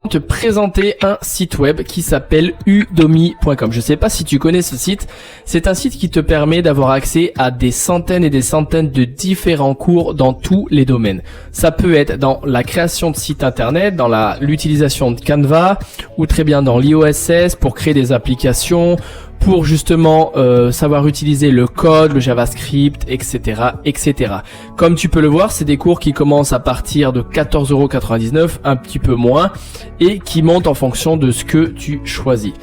Te présenter un site web qui s'appelle udemy.com. Je sais pas si tu connais ce site. C'est un site qui te permet d'avoir accès à des centaines et des centaines de différents cours dans tous les domaines. Ça peut être dans la création de sites internet, dans l'utilisation de Canva, ou très bien dans l'iOSS pour créer des applications, pour justement savoir utiliser le code, le JavaScript, etc., etc. Comme tu peux le voir, c'est des cours qui commencent à partir de 14,99 €, un petit peu moins, et qui montent en fonction de ce que tu choisis.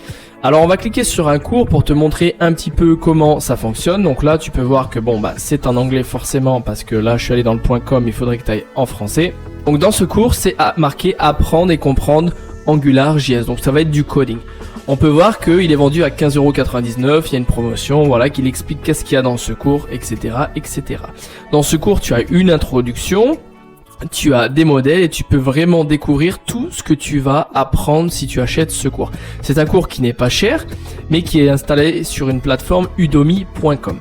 Alors on va cliquer sur un cours pour te montrer un petit peu comment ça fonctionne. Donc là tu peux voir que c'est en anglais forcément, parce que là je suis allé dans le .com, il faudrait que tu ailles en français. Donc dans ce cours c'est marqué apprendre et comprendre AngularJS, donc ça va être du coding. On peut voir qu'il est vendu à 15,99 €, il y a une promotion, voilà, qui explique qu'est-ce qu'il y a dans ce cours, etc., etc. Dans ce cours, tu as une introduction, tu as des modèles et tu peux vraiment découvrir tout ce que tu vas apprendre si tu achètes ce cours. C'est un cours qui n'est pas cher, mais qui est installé sur une plateforme udemy.com.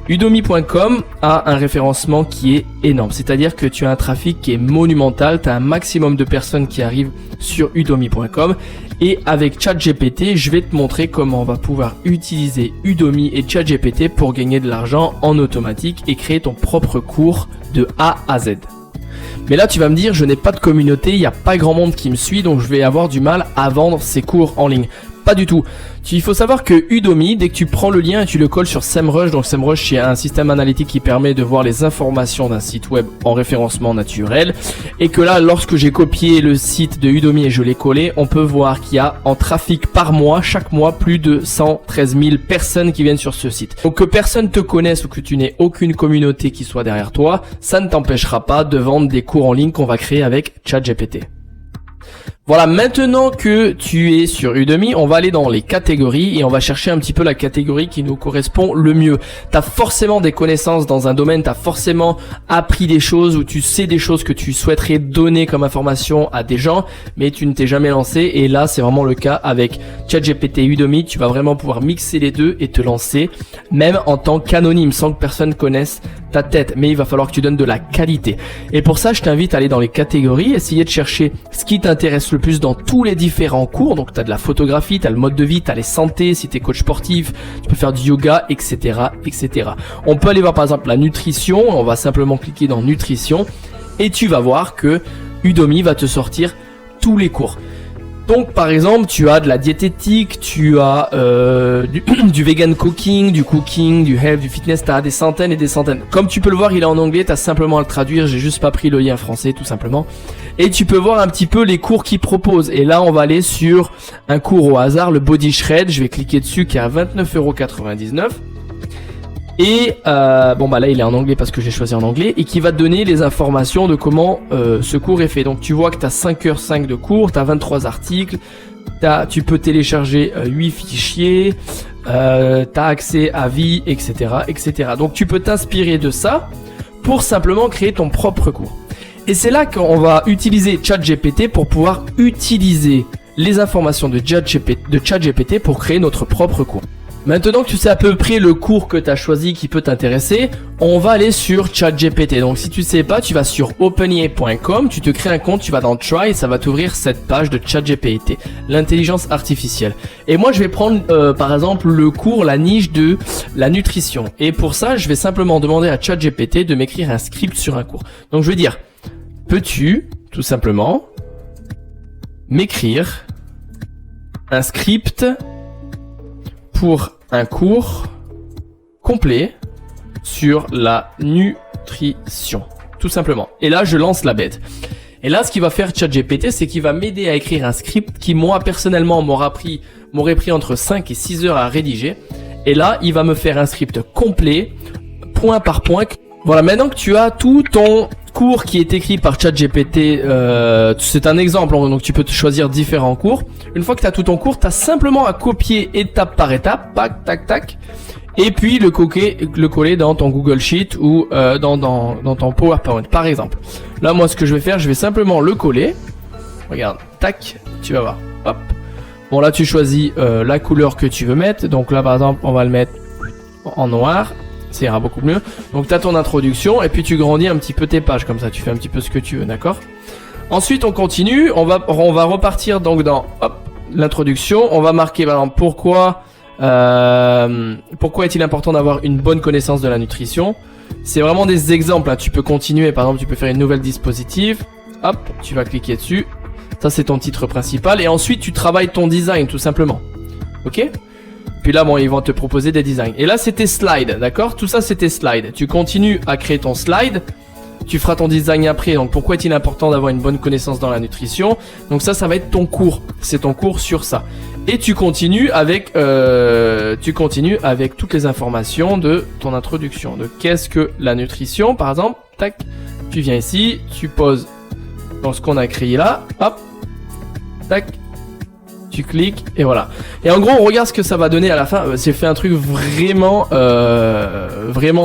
Udemy.com a un référencement qui est énorme, c'est-à-dire que tu as un trafic qui est monumental, tu as un maximum de personnes qui arrivent sur udemy.com, et avec ChatGPT, je vais te montrer comment on va pouvoir utiliser Udemy et ChatGPT pour gagner de l'argent en automatique et créer ton propre cours de A à Z. Mais là tu vas me dire, je n'ai pas de communauté, il n'y a pas grand monde qui me suit, donc je vais avoir du mal à vendre ces cours en ligne. Pas du tout. Il faut savoir que Udemy, dès que tu prends le lien et tu le colles sur SEMrush, donc SEMrush c'est un système analytique qui permet de voir les informations d'un site web en référencement naturel, et que là lorsque j'ai copié le site de Udemy et je l'ai collé, on peut voir qu'il y a en trafic par mois, chaque mois, plus de 113 000 personnes qui viennent sur ce site. Donc que personne te connaisse ou que tu n'aies aucune communauté qui soit derrière toi, ça ne t'empêchera pas de vendre des cours en ligne qu'on va créer avec ChatGPT. Voilà, maintenant que tu es sur Udemy, on va aller dans les catégories et on va chercher un petit peu la catégorie qui nous correspond le mieux. Tu as forcément des connaissances dans un domaine, tu as forcément appris des choses ou tu sais des choses que tu souhaiterais donner comme information à des gens, mais tu ne t'es jamais lancé, et là c'est vraiment le cas avec ChatGPT et Udemy. Tu vas vraiment pouvoir mixer les deux et te lancer, même en tant qu'anonyme, sans que personne connaisse ta tête, mais il va falloir que tu donnes de la qualité. Et pour ça, je t'invite à aller dans les catégories, essayer de chercher ce qui t'intéresse le plus dans tous les différents cours. Donc tu as de la photographie, tu as le mode de vie, tu as les santé, si tu es coach sportif, tu peux faire du yoga, etc., etc. On peut aller voir par exemple la nutrition, on va simplement cliquer dans nutrition et tu vas voir que Udemy va te sortir tous les cours. Donc par exemple tu as de la diététique, tu as du vegan cooking, du cooking, du health, du fitness, tu as des centaines et des centaines. Comme tu peux le voir, il est en anglais, tu as simplement à le traduire, j'ai juste pas pris le lien français tout simplement. Et tu peux voir un petit peu les cours qu'il propose. Et là on va aller sur un cours au hasard, le Body Shred, je vais cliquer dessus qui est à 29,99 €. Et là il est en anglais parce que j'ai choisi en anglais, et qui va te donner les informations de comment ce cours est fait. Donc tu vois que tu as 5h05 de cours, tu as 23 articles, tu peux télécharger 8 fichiers, tu as accès à vie, etc., etc. Donc tu peux t'inspirer de ça pour simplement créer ton propre cours. Et c'est là qu'on va utiliser ChatGPT pour pouvoir utiliser les informations de ChatGPT pour créer notre propre cours. Maintenant que tu sais à peu près le cours que tu as choisi qui peut t'intéresser, on va aller sur ChatGPT. Donc si tu sais pas, tu vas sur openai.com, tu te crées un compte, tu vas dans Try et ça va t'ouvrir cette page de ChatGPT, l'intelligence artificielle. Et moi je vais prendre par exemple le cours, la niche de la nutrition. Et pour ça, je vais simplement demander à ChatGPT de m'écrire un script sur un cours. Donc je vais dire, peux-tu tout simplement m'écrire un script pour un cours complet sur la nutrition, tout simplement. Et là, je lance la bête. Et là, ce qu'il va faire ChatGPT, c'est qu'il va m'aider à écrire un script qui, moi, personnellement, m'aurait pris entre 5 et 6 heures à rédiger. Et là, il va me faire un script complet, point par point. Voilà, maintenant que tu as tout ton cours qui est écrit par ChatGPT, c'est un exemple, donc tu peux te choisir différents cours. Une fois que tu as tout ton cours, tu as simplement à copier étape par étape, tac, tac, tac, et puis le coller dans ton Google Sheet ou dans ton PowerPoint, par exemple. Là, moi, ce que je vais faire, je vais simplement le coller. Regarde, tac, tu vas voir, hop. Bon, là, tu choisis la couleur que tu veux mettre. Donc là, par exemple, on va le mettre en noir. Ça ira beaucoup mieux. Donc tu as ton introduction et puis tu grandis un petit peu tes pages, comme ça tu fais un petit peu ce que tu veux, d'accord? Ensuite, on continue. On va repartir donc dans l'introduction. On va marquer par exemple pourquoi est-il important d'avoir une bonne connaissance de la nutrition. C'est vraiment des exemples. Hein. Tu peux continuer. Par exemple, tu peux faire une nouvelle dispositif. Hop, tu vas cliquer dessus. Ça, c'est ton titre principal. Et ensuite, tu travailles ton design, tout simplement. Ok ? Puis là, bon, ils vont te proposer des designs. Et là, c'est tes slides, d'accord ? Tout ça, c'est tes slides. Tu continues à créer ton slide. Tu feras ton design après. Donc, pourquoi est-il important d'avoir une bonne connaissance dans la nutrition ? Donc ça va être ton cours. C'est ton cours sur ça. Et tu continues avec toutes les informations de ton introduction. De qu'est-ce que la nutrition, par exemple. Tac. Tu viens ici, tu poses dans ce qu'on a créé là. Hop. Tac. Tu cliques et voilà. Et en gros, on regarde ce que ça va donner à la fin. J'ai fait un truc vraiment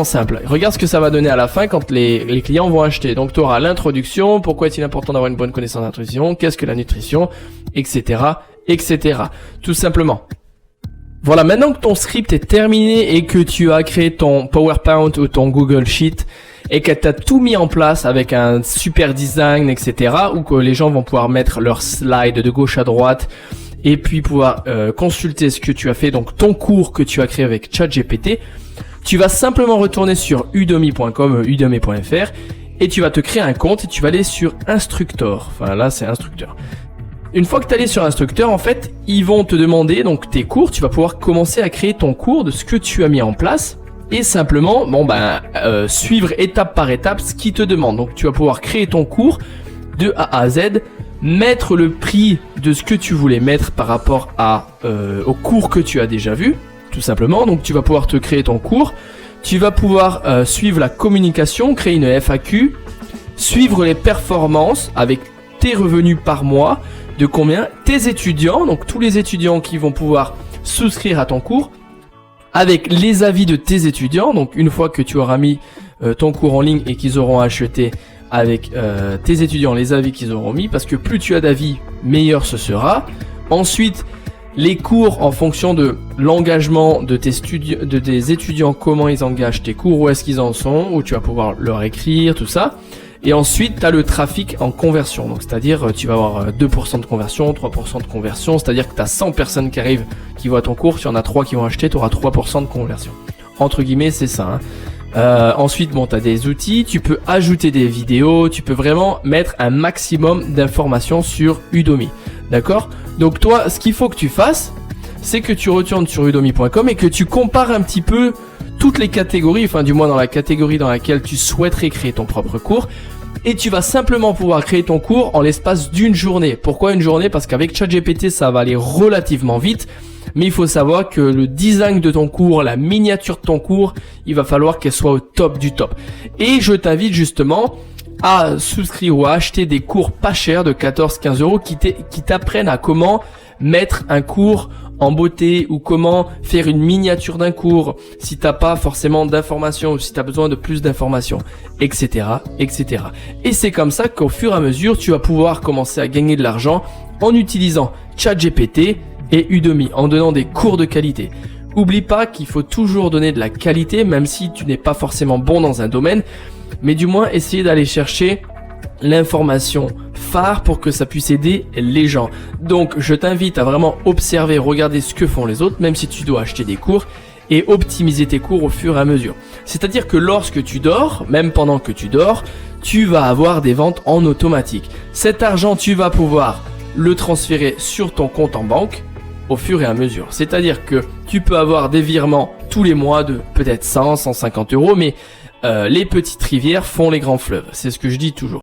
simple. Regarde ce que ça va donner à la fin quand les clients vont acheter. Donc, tu auras l'introduction, pourquoi est-il important d'avoir une bonne connaissance de la nutrition, qu'est-ce que la nutrition, etc., etc. Tout simplement. Voilà, maintenant que ton script est terminé et que tu as créé ton PowerPoint ou ton Google Sheet et que tu as tout mis en place avec un super design, etc., ou que les gens vont pouvoir mettre leurs slides de gauche à droite et puis pouvoir consulter ce que tu as fait, donc ton cours que tu as créé avec ChatGPT, tu vas simplement retourner sur udemy.com, udemy.fr et tu vas te créer un compte et tu vas aller sur Instructor. Enfin là, c'est Instructeur. Une fois que tu es allé sur Instructeur, en fait, ils vont te demander donc tes cours. Tu vas pouvoir commencer à créer ton cours de ce que tu as mis en place et simplement, suivre étape par étape ce qu'ils te demandent. Donc, tu vas pouvoir créer ton cours de A à Z, mettre le prix de ce que tu voulais mettre par rapport au cours que tu as déjà vu, tout simplement. Donc, tu vas pouvoir te créer ton cours. Tu vas pouvoir suivre la communication, créer une FAQ, suivre les performances avec tes revenus par mois, de combien, tes étudiants, donc tous les étudiants qui vont pouvoir souscrire à ton cours, avec les avis de tes étudiants. Donc une fois que tu auras mis ton cours en ligne et qu'ils auront acheté avec tes étudiants, les avis qu'ils auront mis, parce que plus tu as d'avis, meilleur ce sera. Ensuite, les cours en fonction de l'engagement de tes étudiants, comment ils engagent tes cours, où est-ce qu'ils en sont, où tu vas pouvoir leur écrire, tout ça. Et ensuite, tu as le trafic en conversion. Donc, c'est-à-dire, tu vas avoir 2% de conversion, 3% de conversion. C'est-à-dire que tu as 100 personnes qui arrivent, qui voient ton cours. Si y en a 3 qui vont acheter, tu auras 3% de conversion. Entre guillemets, c'est ça. Ensuite, tu as des outils. Tu peux ajouter des vidéos. Tu peux vraiment mettre un maximum d'informations sur Udemy. D'accord ? Donc, toi, ce qu'il faut que tu fasses, c'est que tu retournes sur udemy.com et que tu compares un petit peu toutes les catégories, enfin du moins dans la catégorie dans laquelle tu souhaiterais créer ton propre cours, et tu vas simplement pouvoir créer ton cours en l'espace d'une journée. Pourquoi une journée ? Parce qu'avec ChatGPT, ça va aller relativement vite, mais il faut savoir que le design de ton cours, la miniature de ton cours, il va falloir qu'elle soit au top du top. Et je t'invite justement à souscrire ou à acheter des cours pas chers de 14-15 euros qui t'apprennent à comment mettre un cours en beauté ou comment faire une miniature d'un cours si t'as pas forcément d'informations ou si t'as besoin de plus d'informations, etc., etc. Et c'est comme ça qu'au fur et à mesure, tu vas pouvoir commencer à gagner de l'argent en utilisant ChatGPT et Udemy, en donnant des cours de qualité. Oublie pas qu'il faut toujours donner de la qualité, même si tu n'es pas forcément bon dans un domaine, mais du moins essayer d'aller chercher l'information phare pour que ça puisse aider les gens. Donc je t'invite à vraiment observer, regarder ce que font les autres, même si tu dois acheter des cours, et optimiser tes cours au fur et à mesure. C'est-à-dire que lorsque tu dors, même pendant que tu dors, tu vas avoir des ventes en automatique. Cet argent, tu vas pouvoir le transférer sur ton compte en banque au fur et à mesure. C'est-à-dire que tu peux avoir des virements tous les mois de peut-être 100, 150 euros, mais les petites rivières font les grands fleuves. C'est ce que je dis toujours.